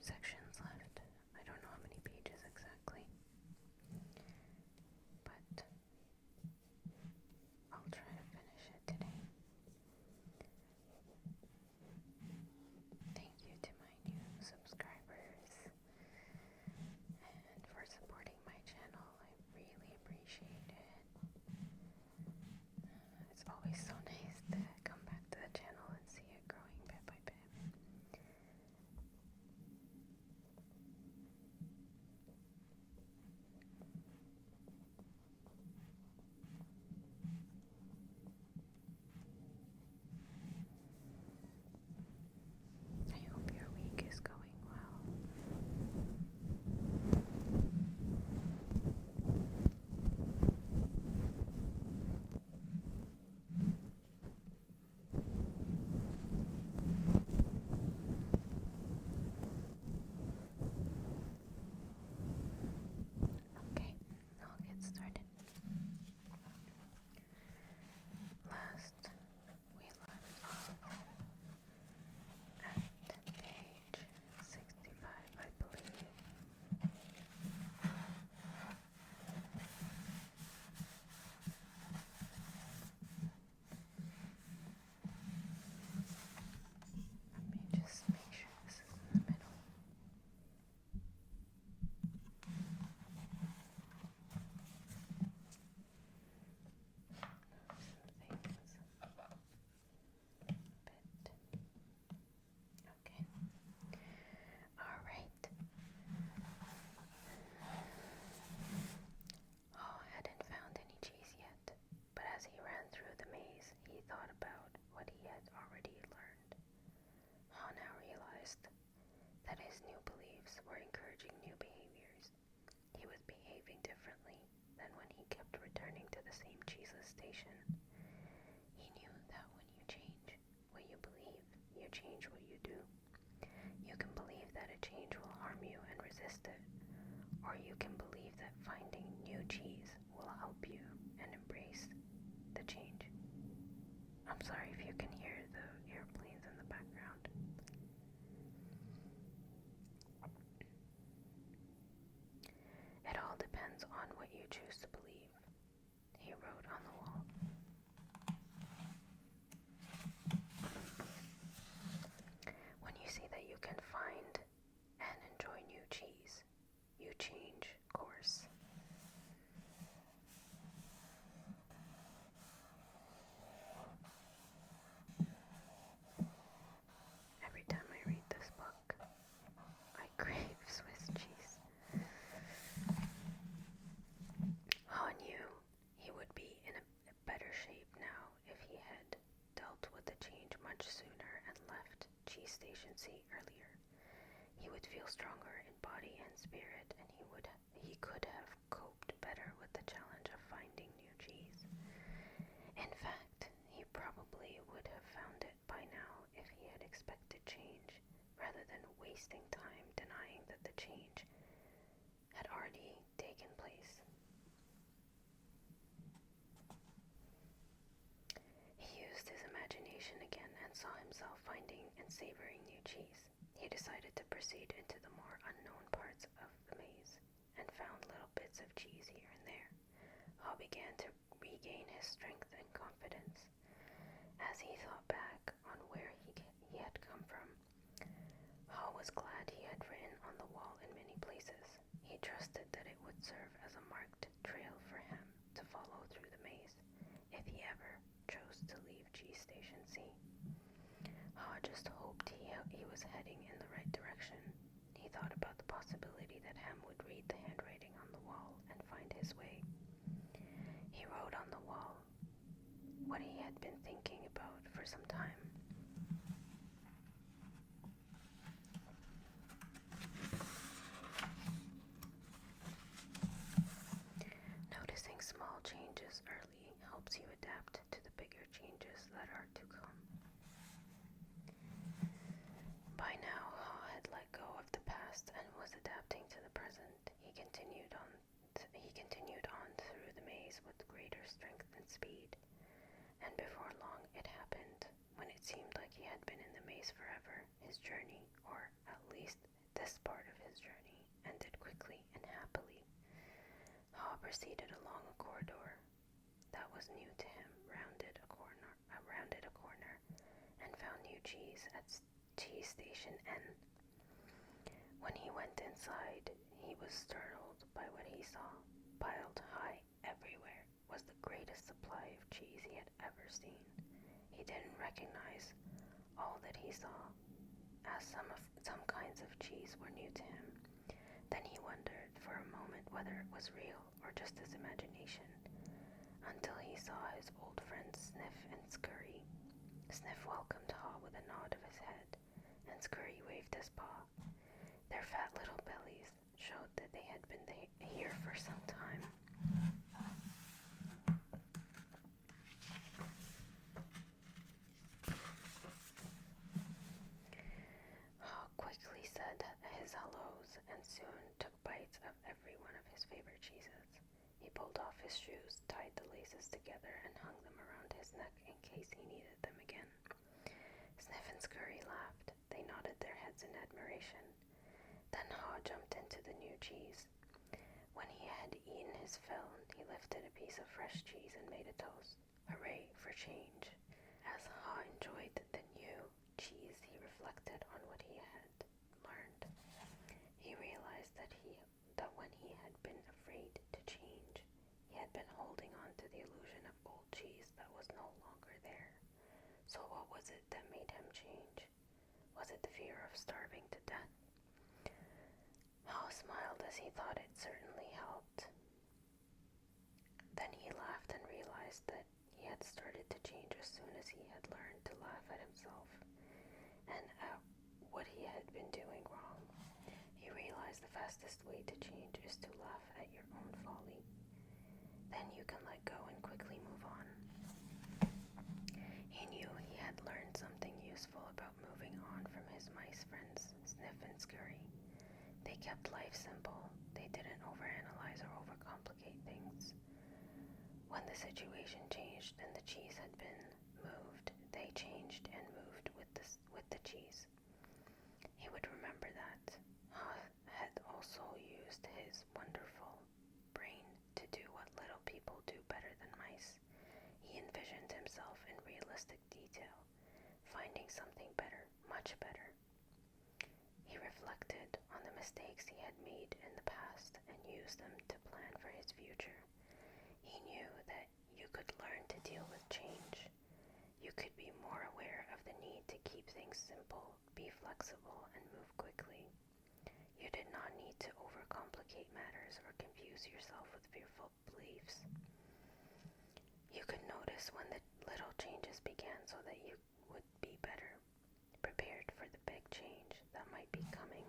sections left. I don't know how many pages exactly, but I'll try to finish it today. Thank you to my new subscribers and for supporting my channel. I really appreciate it. It's always so nice to come back to the channel and see it growing bit by bit. I hope your week is going well. Okay, I'll get started. Last, we left off at page 65, I believe. Let me just make sure this is in the middle. Some things. Bit. Okay. Alright. Hall hadn't found any cheese yet, but as he ran through the maze, he thought about what he had already learned. Hall now realized that his new beliefs were encouraging new behaviors. He was behaving differently than when he kept returning to the same cheeseless station. He knew that when you change what you believe, you change what you do. You can believe that a change will harm you and resist it, or you can believe that finding new cheese will help you and embrace the change. I'm sorry if you can hear the airplanes in the background. It all depends on what you choose to believe, he wrote on the wall. When you see that you can find and enjoy new cheese, you change course. Every time I read this book, I crave Swiss cheese. Hall knew he would be in a better shape now if he had dealt with the change much sooner and left Cheese Station C earlier. He would feel stronger in body and spirit, and he could have coped better with the challenge of finding new cheese. In fact, he probably would have found it by now if he had expected change, rather than wasting time denying that the change had already taken place. He used his imagination again and saw himself finding and savoring new cheese. He decided to proceed into the more unknown parts of the maze and found little bits of cheese here and there. Hall began to regain his strength and confidence. As he thought back on where he had come from, Hall was glad he had written on the wall in many places. He trusted that it would serve as a marked trail for him to follow through the maze if he ever chose to leave Cheese Station C. Hall just hoped he was heading in the right direction. He thought about the possibility that Ham would read the handwriting on the wall and find his way. He wrote on the wall what he had been thinking about for some time. Noticing small changes early helps you adapt to the bigger changes that are to come. By now, Hall had let go of the past and was adapting to the present. He continued on through the maze with greater strength and speed, and before long it happened. When it seemed like he had been in the maze forever, his journey, or at least this proceeded along a corridor that was new to him, rounded a corner, and found new cheese at cheese station N. When he went inside, he was startled by what he saw. Piled high everywhere was the greatest supply of cheese he had ever seen. He didn't recognize all that he saw, as some kinds of cheese were new to him. Then he wondered for a moment whether it was real or just his imagination, until he saw his old friends Sniff and Scurry. Sniff welcomed Haw with a nod of his head, and Scurry waved his paw. Their fat little bellies showed that they had been here for some time. Haw quickly said his hellos and soon took bites of every one of his favorite cheeses. He pulled off his shoes, tied the laces together, and hung them around his neck in case he needed them again. Sniff and Scurry laughed. They nodded their heads in admiration. Then Haw jumped into the new cheese. When he had eaten his fill, he lifted a piece of fresh cheese and made a toast. Hooray for change. As Haw enjoyed the new cheese, he reflected on what he had learned. He realized that when he had been afraid to change, he had been holding on to the illusion of old cheese that was no longer there. So what was it that made him change? Was it the fear of starving to death? Haw smiled as he thought it certainly helped. Then he laughed and realized that he had started to change as soon as he had learned to laugh at himself and at what he had been doing wrong. He realized the fastest way to change is to laugh at your own folly. Then you can let go and quickly move on. He knew he had learned something useful about moving on from his mice friends, Sniff and Scurry. They kept life simple. They didn't overanalyze or overcomplicate things. When the situation changed and the cheese had been moved, they changed and moved with the cheese. He would remember that. Haw had also used his wonderful brain to do what little people do better than mice. He envisioned himself in realistic detail, finding something better, much better. He reflected on the mistakes he had made in the past and used them to plan for his future. He knew that you could learn to deal with change. You could be more aware of the need to keep things simple, be flexible, and move quickly. You did not need to overcomplicate matters or confuse yourself with fearful beliefs. You could notice when the little changes began so that you would be better prepared for the big change that might be coming.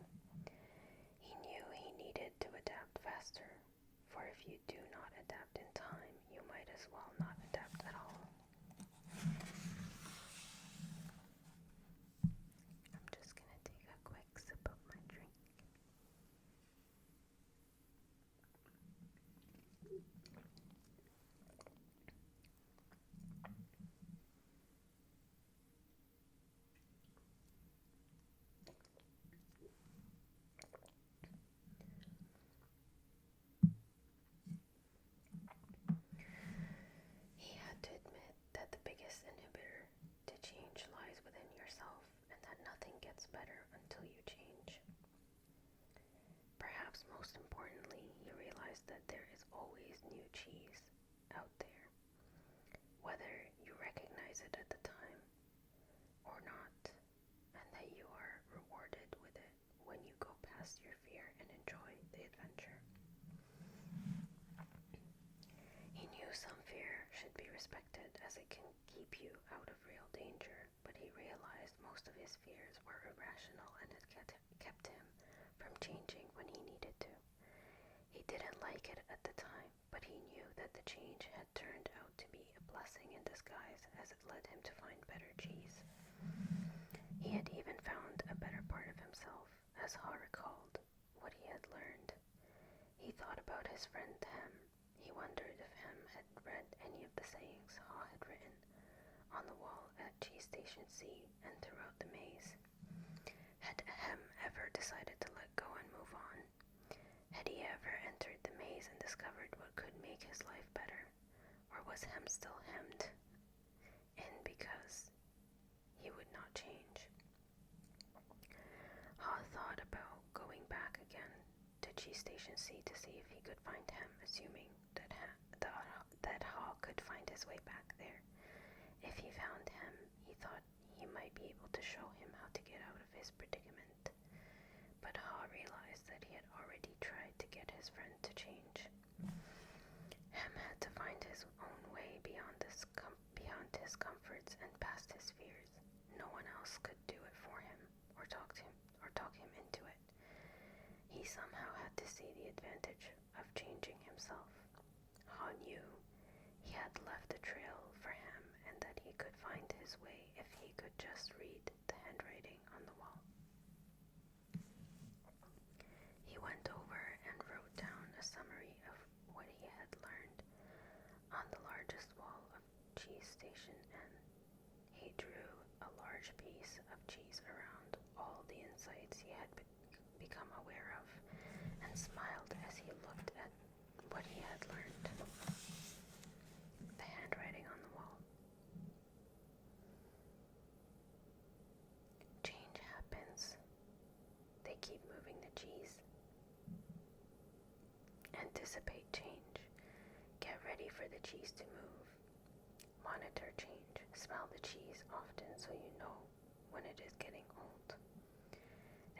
He knew he needed to adapt faster, for if you do not adapt in time, you might as well not adapt at all. I'm just gonna take a quick sip of my drink. He had to admit that the biggest inhibitor to change lies within yourself, and that nothing gets better until you change. Perhaps most importantly, he realized that there is always new cheese out there, whether you recognize it at the time or not, and that you are rewarded with it when you go past your fear and enjoy the adventure. He knew some fear should be respected as it can keep you out of real danger, but he realized most of his fears were irrational and had kept him from changing when he needed to. He didn't like it at the time, but he knew that the change had turned out to be a blessing in disguise as it led him to find better cheese. He had even found a better part of himself, as Haw recalled what he had learned. He thought about his friend Hem. He wondered if Hem had read any of the sayings Haw had written on the wall at Cheese Station C and throughout the maze. Had Hem ever decided to let go and move on? Had he ever entered the maze and discovered what could was Hem still hemmed in because he would not change. Ha thought about going back again to Cheese Station C to see if he could find Hem, assuming that Ha could find his way back there. If he found Hem, he thought he might be able to show him how to get out of his predicament. But Ha realized that he had already tried to get his friend to change. Hem had to find his own way beyond his comforts and past his fears. No one else could do it for him or talk him into it. He somehow had to see the advantage of changing himself. Ha knew he had left a trail for him and that he could find his way if he could just read the handwriting on the wall. He went over and wrote down a summary of what he had learned on the largest wall of Cheese Station N. He drew a large piece of cheese around all the insights he had become aware of and smiled as he looked at what he had learned. The handwriting on the wall. Change happens. They keep moving the cheese. Anticipate change. Get ready for the cheese to move. Monitor change. Smell the cheese often so you know when it is getting old.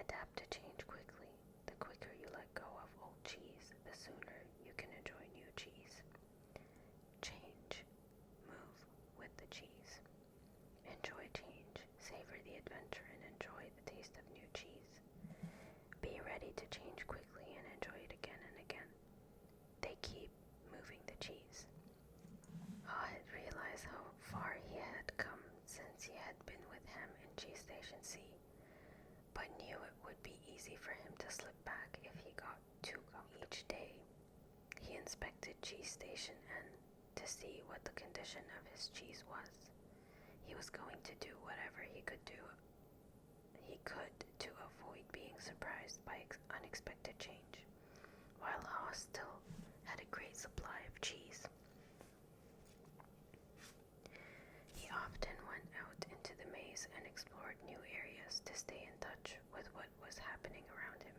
Adapt to change quickly. The quicker you let go of old cheese, the sooner you can enjoy new cheese. Change. Move with the cheese. Enjoy change. Savor the adventure and enjoy the taste of new cheese. Be ready to change quickly and enjoy it again and again. They keep moving the cheese. Ha had realized how far he had come since he had been with Hem in Cheese Station C, but knew it would be easy for him to slip back if he got to go each day. He inspected Cheese Station N to see what the condition of his cheese was. He was going to do whatever he could to avoid being surprised by unexpected change, while Ha still had a great supply of cheese. He often went out into the maze and explored new areas to stay in touch with what was happening around him.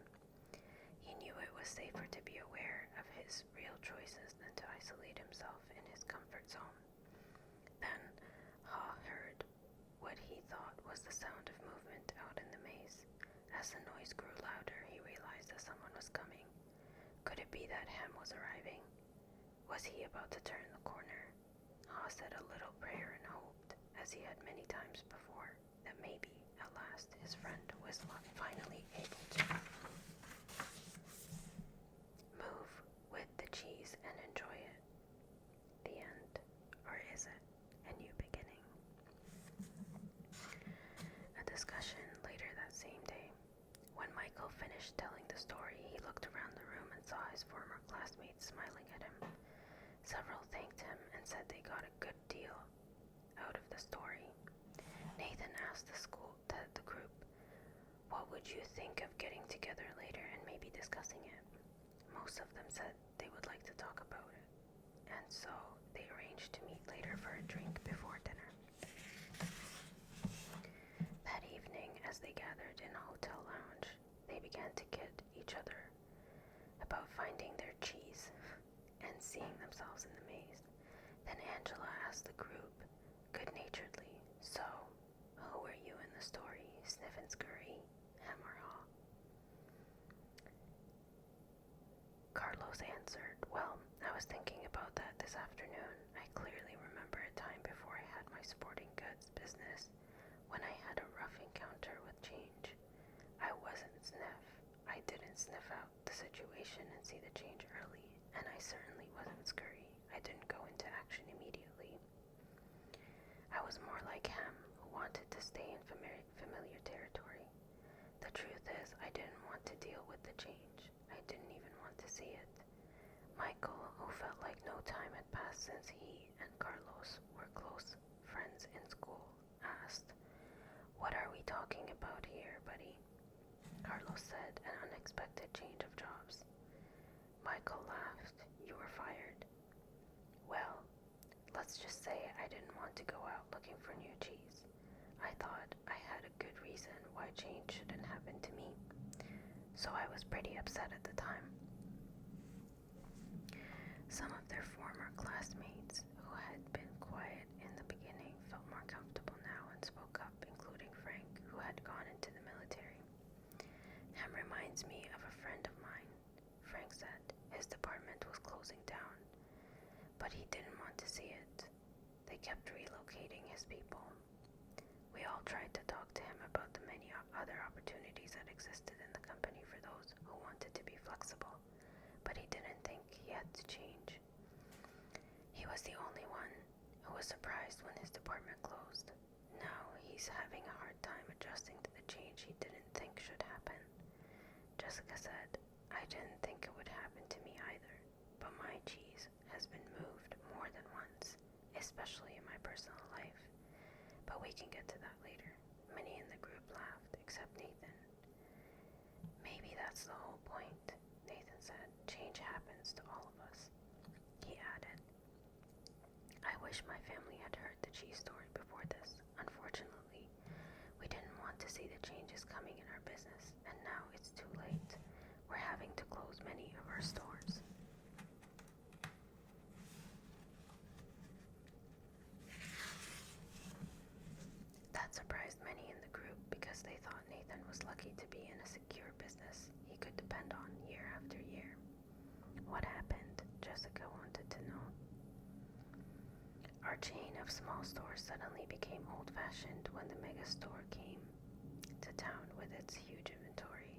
He knew it was safer to be aware of his real choices than to isolate himself in his comfort zone. Then Ha heard what he thought was the sound of movement out in the maze. As the noise grew louder, he realized that someone was coming. Could it be that Hem was arriving? Was he about to turn the corner? Ha said a little prayer and hoped, as he had many times before, that maybe, at last, his friend was finally able to move with the cheese and enjoy it. The end. Or is it a new beginning? A discussion later that same day. When Michael finished telling the story, he looked around the room and saw his former classmates smiling at him. Several thanked him and said they got a good deal out of the story. Nathan asked the group, what would you think of getting together later and maybe discussing it? Most of them said they would like to talk about it, and so they arranged to meet later for a drink before dinner. That evening, as they gathered in a hotel lounge, they began to kid each other about finding their cheese and seeing themselves in the maze. Then Angela asked the group, good-naturedly, so, who were you in the story, Sniff and Scurry, Hem or Ha? Carlos answered, well, I was thinking about that this afternoon. I clearly remember a time before I had my sporting goods business when I had a rough encounter with change. I wasn't Sniff. I didn't sniff out the situation and see the change early, and I certainly wasn't Scurry. I didn't go into action immediately. I was more like Hem, who wanted to stay in familiar territory. The truth is, I didn't want to deal with the change. I didn't even want to see it. Michael, who felt like no time had passed since he and Carlos were close friends in school, asked, what are we talking about here, buddy? Carlos said, an unexpected change of jobs. Michael laughed. You were fired. Well, let's just say I didn't want to go out looking for new cheese. I thought I had a good reason why change shouldn't happen to me, so I was pretty upset at the time. Some of their former classmates who had been quiet in the beginning felt more comfortable now and spoke up, including Frank, who had gone into the military. Ham reminds me of a friend of mine, Frank said. His department was closing down, but he didn't want to see it. They kept relocating his people. We all tried to talk to him about the many other opportunities that existed in the company for those who wanted to be flexible, but he didn't think he had to change. He was the only one who was surprised when his department closed. Now he's having a hard time adjusting to the change he didn't think should happen. Jessica said, I didn't think it would happen to me either, but my cheese has been moved more than once, especially in my personal life. But we can get to that later. Many in the group laughed, except Nathan. Maybe that's the whole point, Nathan said. Change happens to all of us. He added, I wish my family had heard the cheese story before this. Unfortunately, we didn't want to see the changes coming in our business, and now it's too late. We're having to close many of our stores. That surprised many in the group because they thought Nathan was lucky to be in a secure business he could depend on year after year. What happened? Jessica wanted to know. Our chain of small stores suddenly became old-fashioned when the mega store came to town with its huge inventory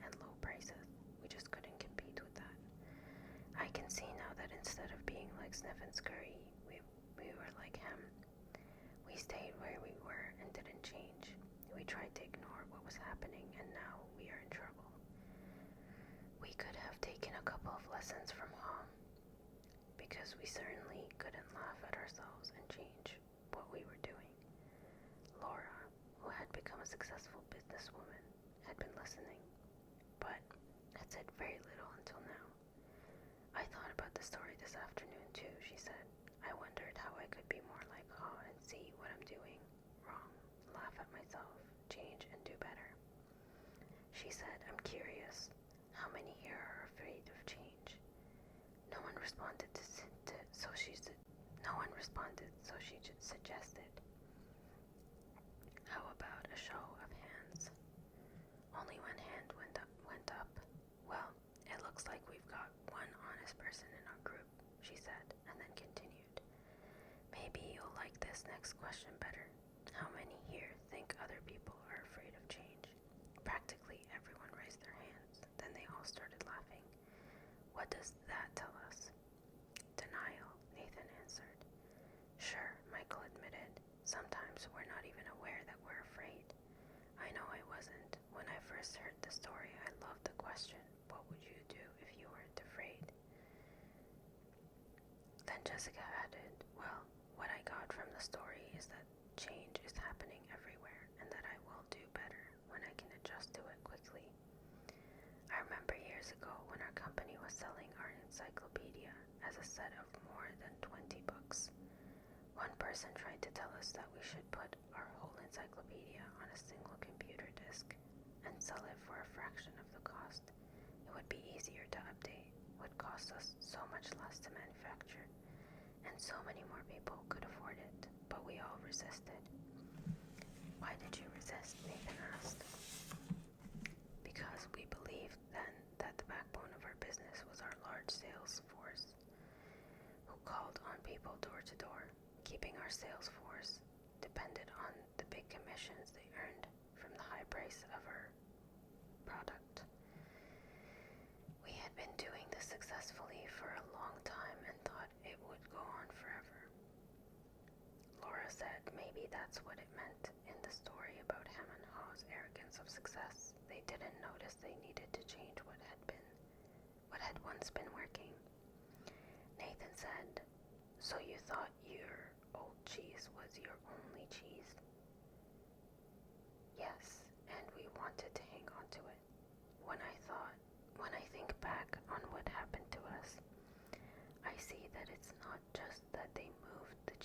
and low prices. We just couldn't compete with that. I can see now that instead of being like Sniff and Scurry, we were like him. We stayed where we were and didn't change. We tried to ignore what was happening, and now we are in trouble. We could have taken a couple of lessons from home, because we certainly couldn't laugh at ourselves and change what we were doing. Laura, who had become a successful businesswoman, had been listening, but had said very little until now. I thought about the story this afternoon too, she said. I wondered how I could be more like Ha and see what I'm doing wrong, laugh at myself, change and do better. She said, I'm curious, how many here are afraid of change? No one responded, so she just suggested, how about a show of hands? Only one hand went up. Well, it looks like we've got one honest person in our group, she said, and then continued. Maybe you'll like this next question better. How many here think other people are afraid of change? Practically everyone raised their hands. Then they all started laughing. What does that tell us? Denial, Nathan answered. Sure, Michael admitted. Sometimes we're not even aware that we're afraid. I know I wasn't. When I first heard the story, I loved the question, what would you do if you weren't afraid? Then Jessica added, well, what I got from the story is that change is happening everywhere and that I will do better when I can adjust to it quickly. I remember years ago when our company was selling our encyclopedia as a set of more than 20 books. One person tried to tell us that we should put our whole encyclopedia on a single computer disk and sell it for a fraction of the cost. It would be easier to update, would cost us so much less to manufacture, and so many more people could afford it, but we all resisted. Why did you resist? Nathan asked. Because we believed then that the backbone of our business was our large sales force, who called on people door to door. Keeping our sales force depended on the big commissions they earned from the high price of our product. We had been doing this successfully for a long time and thought it would go on forever. Laura said maybe that's what it meant in the story about Ham and Haw's arrogance of success. They didn't notice they needed to change what had once been working. Nathan said, so you thought your old cheese was your only cheese? Yes, and we wanted to hang on to it. When I think back on what happened to us, I see that it's not just that they moved the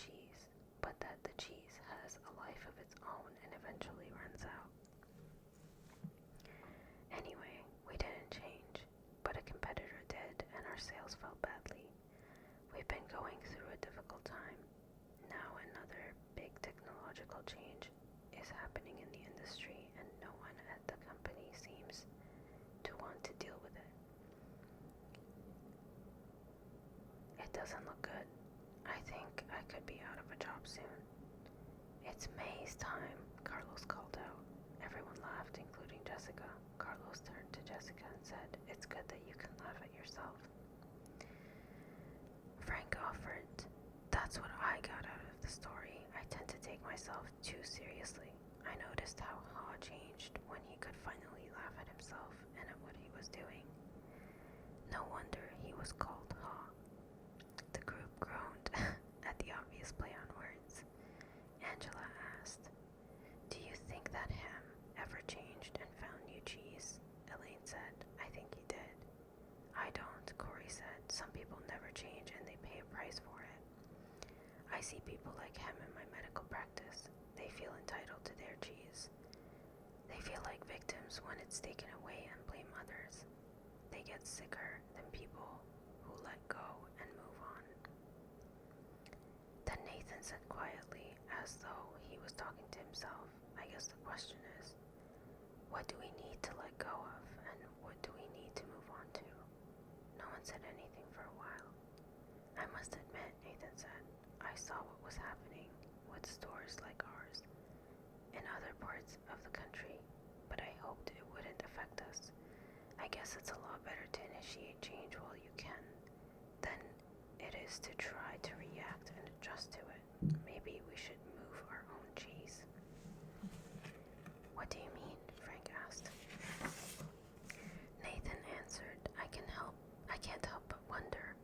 It doesn't look good. I think I could be out of a job soon. It's May's time, Carlos called out. Everyone laughed, including Jessica. Carlos turned to Jessica and said, "It's good that you can laugh at yourself." Frank offered, "That's what I got out of the story. I tend to take myself too seriously. I noticed how Ha changed when he could finally laugh at himself and at what he was doing. No wonder he was called Ha." The group groaned at the obvious play on words. Angela asked, "Do you think that Ham ever changed and found new cheese?" Elaine said, "I think he did." "I don't," Corey said. "Some people never change and they pay a price for it. I see people like Ham in my medical practice. They feel entitled to their cheese. They feel like victims when it's taken away and blame others. They get sicker than people who let go and move on." Then Nathan said quietly, as though he was talking to himself, "I guess the question is, what do we need to let go of, and what do we need to move on to?" No one said anything for a while. "I must admit," Nathan said, "I saw what was happening with stores like ours in other parts of the country, but I hoped it wouldn't affect us. I guess it's a lot better to initiate change while you can than it is to try to react and adjust to it. Maybe we should move our own cheese." "What do you mean?" Frank asked. Nathan answered, I can't help but wonder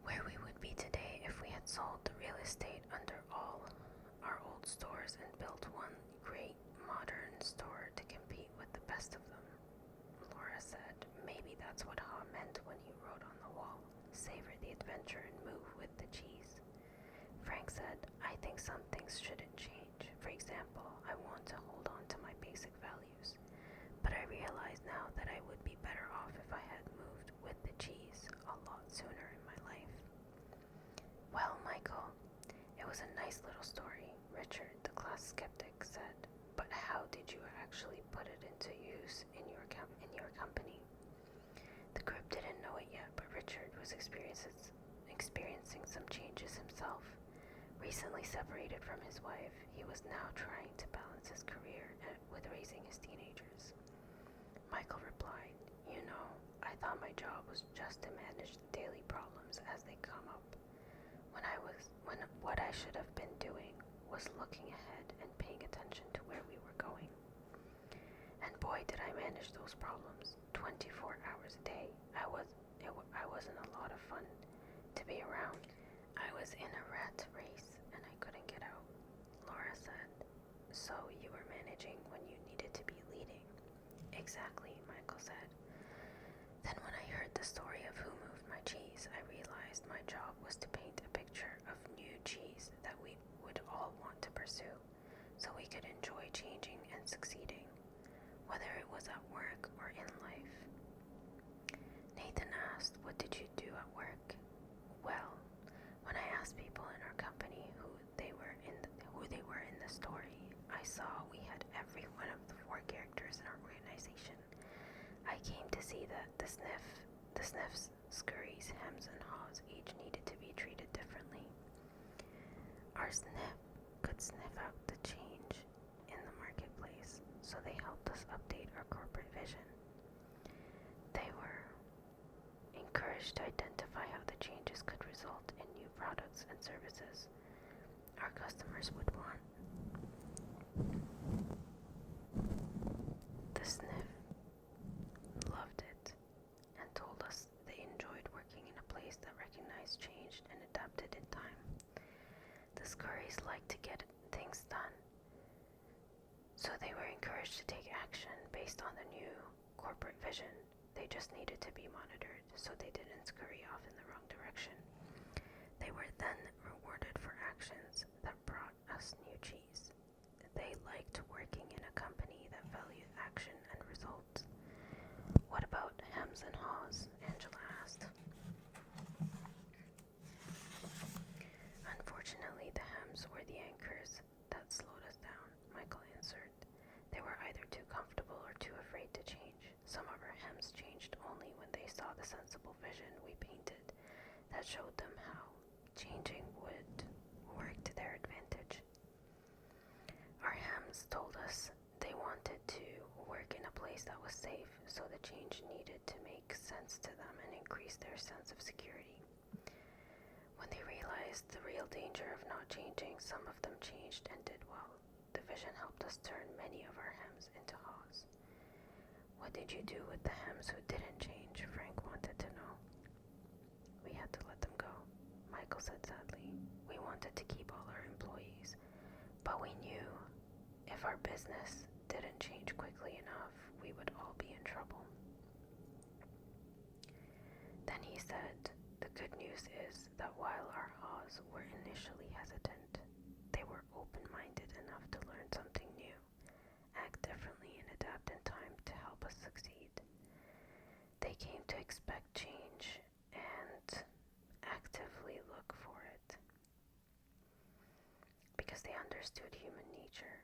where we would be today if we had sold the real estate under all our old stores and built one great modern store to compete with the best of them." Laura said, "Maybe that's what Ha meant when he wrote on the wall, 'Savor the adventure and move with the cheese.'" Frank said, "I think some things shouldn't change. For example, I want to hold on to my basic values. But I realize now that I would be better off if I had moved with the cheese a lot sooner in my life." "Well, Michael, it was a nice little story," Richard, the class skeptic, said. "But how did you actually put it into use in your company?" The group didn't know it yet, but Richard was experiencing some changes himself. Recently separated from his wife, he was now trying to balance his career with raising his teenagers. Michael replied, "You know, I thought my job was just to manage the daily problems as they come up. When what I should have been doing was looking ahead and paying attention to where we were going. And boy, did I manage those problems 24 hours a day. I wasn't a lot of fun to be around. I was in a rat race and I couldn't get out." Laura said, "So you were managing when you needed to be leading." "Exactly," Michael said. "Then when I heard the story of who moved my cheese, I realized my job was to paint a picture of new cheese that we would all want to pursue, so we could enjoy changing and succeeding, whether it was at work or in life." Nathan asked, "What did you do at work?" "Well, when I asked people in our company who they were in the story, I saw we had every one of the 4 characters in our organization. I came to see that the Sniffs, Scurries, Hems, and Haws each needed to be treated differently. Our Sniff could sniff out the change in the marketplace, so they helped us update our corporate vision. They were encouraged to identify how the changes could result in new products and services our customers would want. The Sniff loved it and told us they enjoyed working in a place that recognized change and adapted in time. The Scurries liked to get things done, so they were encouraged to take action based on the new corporate vision. They just needed to be monitored so they didn't scurry off in the wrong direction. They were then rewarded for actions that brought us new cheese. They liked working in a company that valued action and results." "What about Hems and Haws?" Angela asked. "Unfortunately, the Hems were the anchors that slowed us down," Michael answered. "They were either too comfortable or too afraid to change. Some of our Hems changed only when they saw the sensible vision we painted. that showed them how changing would work to their advantage. Our hams told us they wanted to work in a place that was safe, so the change needed to make sense to them and increase their sense of security. When they realized the real danger of not changing, some of them changed and did well. The vision helped us turn many of our hams into haws. What did you do with the hams who didn't change? Frank wanted to know. We had to let them go, Michael said sadly. We wanted to keep all our employees, but we knew if our business didn't change quickly enough, we would all be in trouble. Then he said, the good news is that while our haws were initially hesitant, they were open-minded enough to learn something new, act differently, and adapt in time to help us succeed. They came to expect change and actively look for it because they understood human nature.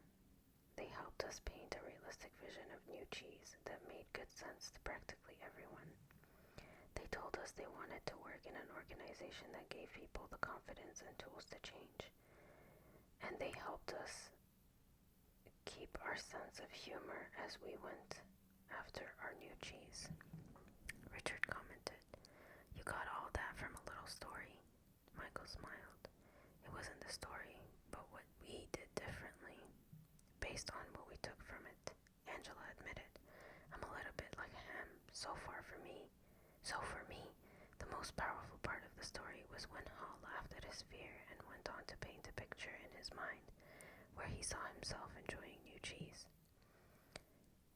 They helped us paint a realistic vision of new cheese that made good sense to practically everyone. They told us they wanted to work in an organization that gave people the confidence and tools to change. And they helped us keep our sense of humor as we went after our new cheese. Richard commented, "You got all that from a little story." Michael smiled. It wasn't the story, but what we did differently, based on what we took from it. Angela admitted, "I'm a little bit like a ham. So for me, the most powerful part of the story was when Hall laughed at his fear and went on to paint a picture in his mind where he saw himself enjoying new cheese.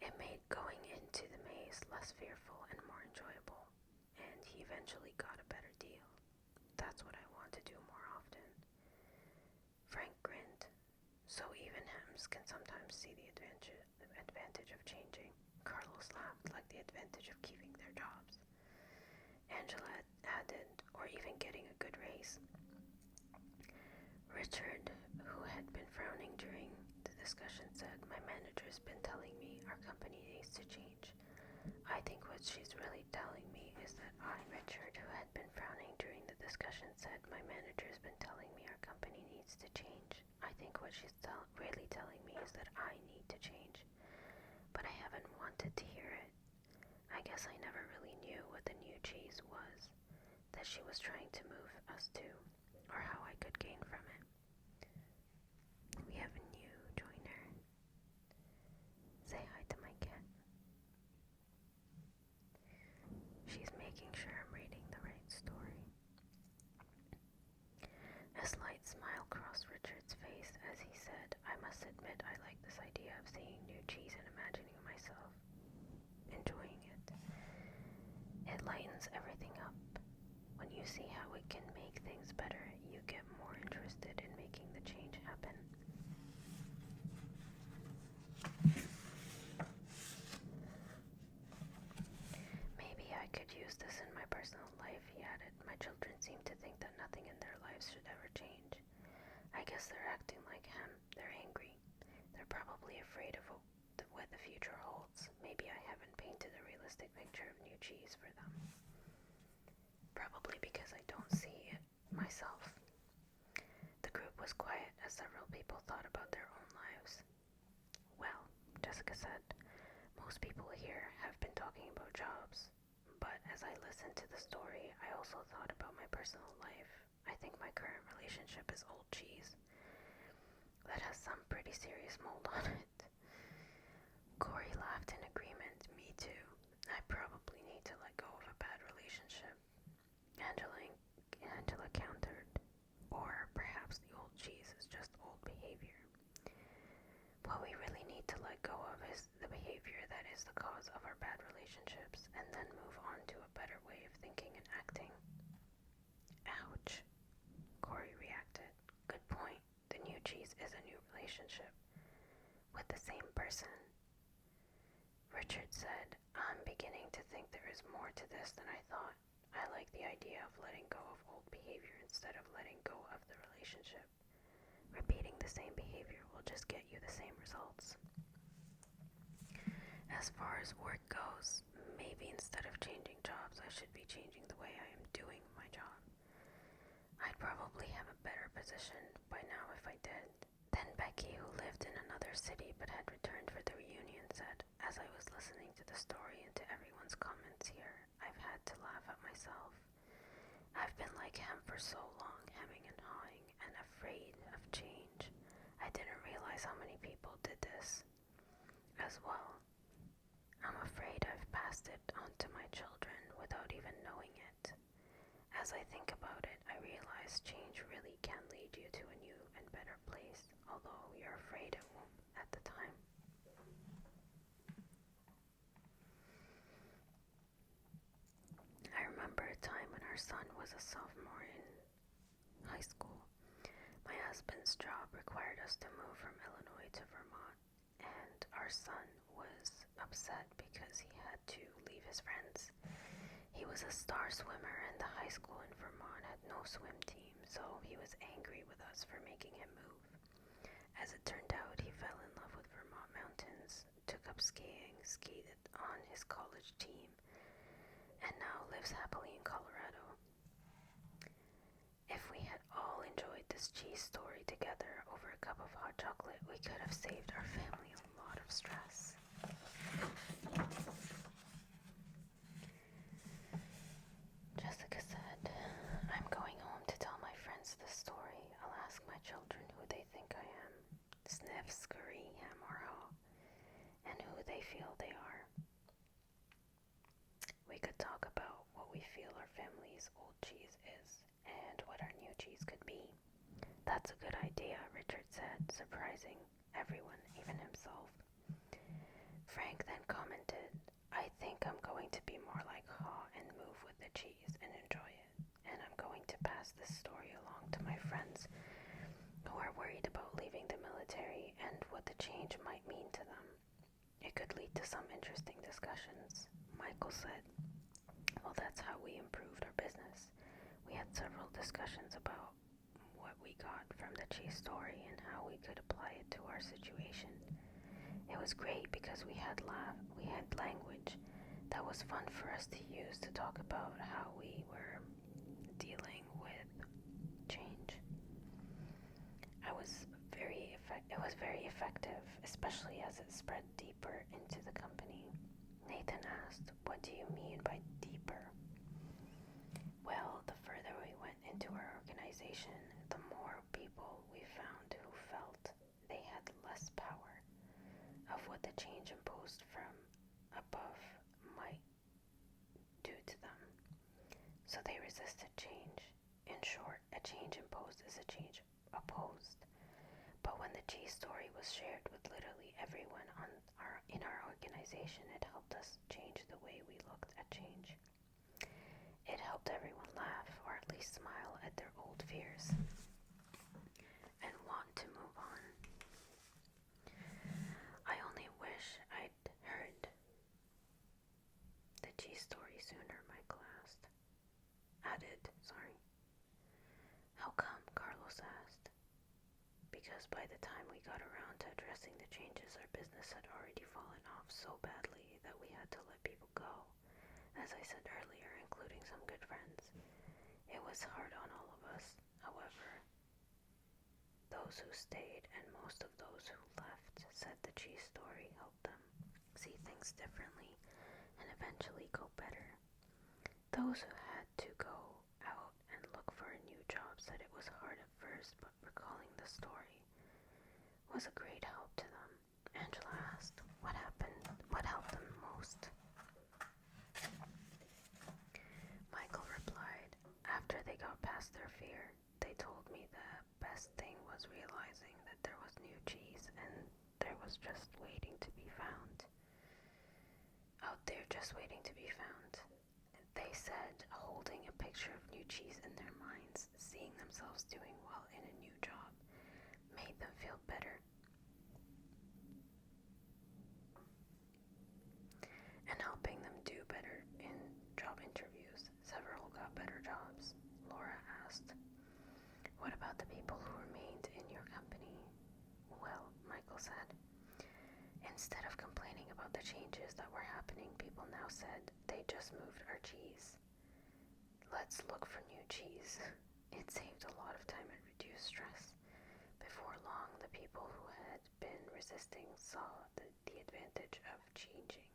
It made going into the maze less fearful and more enjoyable, and he eventually got a better deal. That's what I want to do more often." Frank grinned. "So even hams can sometimes see the advantage of changing." Carlos laughed, "Like the advantage of keeping their jobs." Angela added, "Or even getting a good raise." Richard, who had been frowning during the discussion, said, "My manager's been telling me our company needs to change. I think what she's really telling me is that Richard, who had been frowning during the discussion, said, "My manager's been telling me our company needs to change. I think what she's really telling me is that I need to change. But I haven't wanted to hear it. I guess I never really knew what the new cheese was that she was trying to move us to, or how I could gain from it." We have a new joiner. Say hi to my cat. She's making sure I'm reading the right story. A slight smile crossed Richard's face as he said, "I must admit I like this idea of seeing new cheese and imagining myself enjoying it. It lightens everything up. When you see how it can make things better, you get more interested in making the change happen." "Maybe I could use this in my personal life," he added. "My children seem to think that nothing in their lives should ever change. I guess they're acting like him. They're angry. They're probably afraid of what the future holds. Maybe I haven't painted a realistic picture of new cheese for them. Probably because I don't see it myself." The group was quiet as several people thought about their own lives. "Well," Jessica said, "most people here have been talking about jobs, but as I listened to the story, I also thought about my personal life. I think my current relationship is old cheese that has some pretty serious mold on it." Corey laughed in agreement. "Me too. I probably need to let go of a bad relationship." Angela countered, "Or perhaps the old cheese is just old behavior. What we really need to let go of is the behavior that is the cause of our bad relationships, and then move on to a better way of thinking and acting." "Ouch," Corey reacted. "Good point. The new cheese is a new relationship with the same person." Richard said, "I'm beginning to think there is more to this than I thought. I like the idea of letting go of old behavior instead of letting go of the relationship. Repeating the same behavior will just get you the same results. As far as work goes, maybe instead of changing jobs, I should be changing the way I am doing my job. I'd probably have a better position by now if I did. Then Becky, who lived in another city but had returned for the reunion, said, as I was listening to the story and to everyone's comments here, I've had to laugh at myself. I've been like him for so long, hemming and hawing, and afraid of change. I didn't realize how many people did this as well. I'm afraid I've passed it on to my children without even knowing it. As I think about it, I realize change really can lead you to a new and better place, although you're afraid it won't at the time. I remember a time when our son was a sophomore in high school. My husband's job required us to move from Illinois to Vermont, and our son was upset because he had to leave his friends. He was a star swimmer, and the high school in Vermont had no swim team, so he was angry with us for making him move. As it turned out, he fell in love with Vermont mountains, took up skiing, skated on his college team, and now lives happily in Colorado. If we had all enjoyed this cheese story together over a cup of hot chocolate, we could have saved our family a lot of stress. Jessica said, I'm going home to tell my friends this story. I'll ask my children who they think I am, sniff, scurry, hem, or haw, and who they feel they are. We could talk about what we feel our family's old cheese is and what our new cheese could be. That's a good idea, Richard said, surprising everyone, even himself. Frank then commented, I think I'm going to be more like Haw and move with the cheese and enjoy it, and I'm going to pass this story along to my friends who are worried about leaving the military and what the change might mean to them. It could lead to some interesting discussions. Michael said, well, that's how we improved our business. We had several discussions about what we got from the cheese story and how we could apply it to our situation. It was great because we had language that was fun for us to use to talk about how we were dealing with change. It was very effective, especially as it spread deeper into the company. Nathan asked, what do you mean by deeper? Well, the further we went into our organization, the more people we found who felt they had less power of what the change imposed from above might do to them. So they resisted change. In short, a change imposed is a change opposed. But when the cheese story was shared with literally everyone in our organization, it helped us change the way we looked at change. It helped everyone laugh, or at least smile at their old fears, and want to move on. I only wish I'd heard the cheese story sooner, Michael added. How come? Carlos asked. Because by the time we got around to addressing the changes, our business had already fallen off so badly that we had to let people go. As I said earlier, including some good friends. It was hard on all of us. However, those who stayed and most of those who left said the cheese story helped them see things differently and eventually go better. Those who had to go out and look for a new job said it was hard at first, but recalling the story was a great help to them. Angela asked, what happened? What helped them most? Michael replied, after they got past their fear, they told me the best thing was realizing that there was new cheese and there was just waiting to be found. Out there just waiting to be found. They said holding a picture of new cheese in their minds, seeing themselves doing well in a new job, made them feel better. And helping them do better in job interviews. Several got better jobs. Laura asked, what about the people who remained in your company? Well, Michael said, instead of complaining about the changes that were happening, people now said they just moved our cheese. Let's look for new cheese. It saved a lot of time and reduced stress. Before long, the people who had been resisting saw the advantage of changing.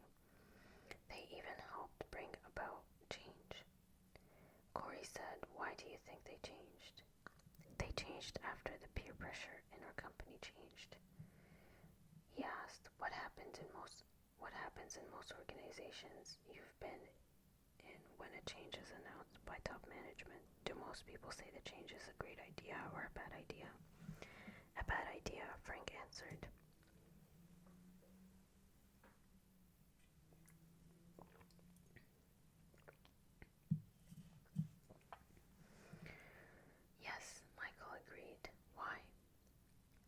They even helped bring about change. Corey said, "Why do you think they changed?" "They changed after the peer pressure in our company changed." He asked, what happens in most organizations you've been in when a change is announced by top management? Do most people say the change is a great idea or a bad idea? "A bad idea," Frank answered. "Yes," Michael agreed. "Why?"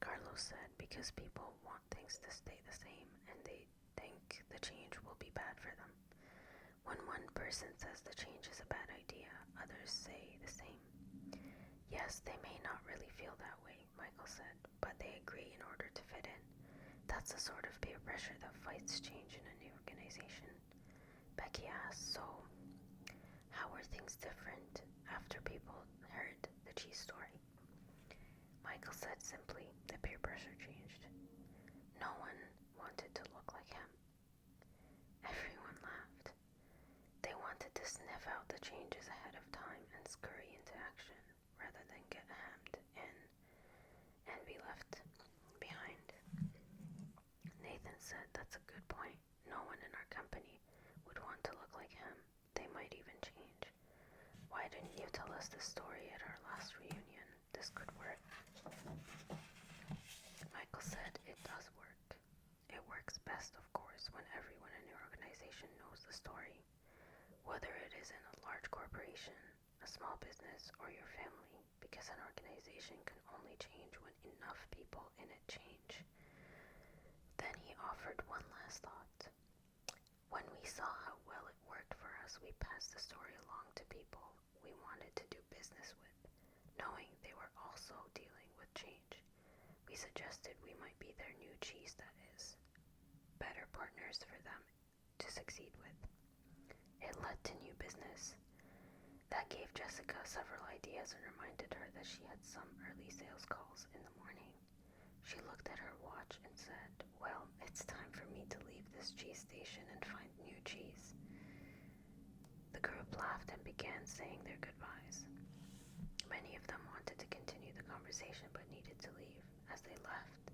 Carlos said, "Because people want things to stay the same and they think the change will be bad for them. When one person says the change is a bad idea, others say the same." "Yes, they may not really feel that way," Michael said, "but they agree in order to fit in. That's the sort of peer pressure that fights change in a new organization." Becky asked, "So, how were things different after people heard the cheese story?" Michael said simply, "The peer pressure changed. No one wanted to look like him." Everyone laughed. They wanted to sniff out the changes ahead of time and scurry into action rather than get hemmed in and be left behind. Nathan said, "That's a good point. No one in our company would want to look like him. They might even change. Why didn't you tell us this story at our last reunion? This could work." Michael said, "It does work. It works best, of course, when everyone in your organization knows the story. Whether it is in a large corporation, a small business, or your family, because an organization can only change when enough people in it change." Then he offered one last thought. "When we saw how well it worked for us, we passed the story along to people we wanted to do business with, knowing they were also dealing with change. We suggested we might be their new cheese, that is, better partners for them to succeed with. It led to new business." That gave Jessica several ideas and reminded her that she had some early sales calls in the morning. She looked at her watch and said, "Well, it's time for me to leave this cheese station and find new cheese." The group laughed and began saying their goodbyes. Many of them wanted to continue the conversation but needed to leave. As they left,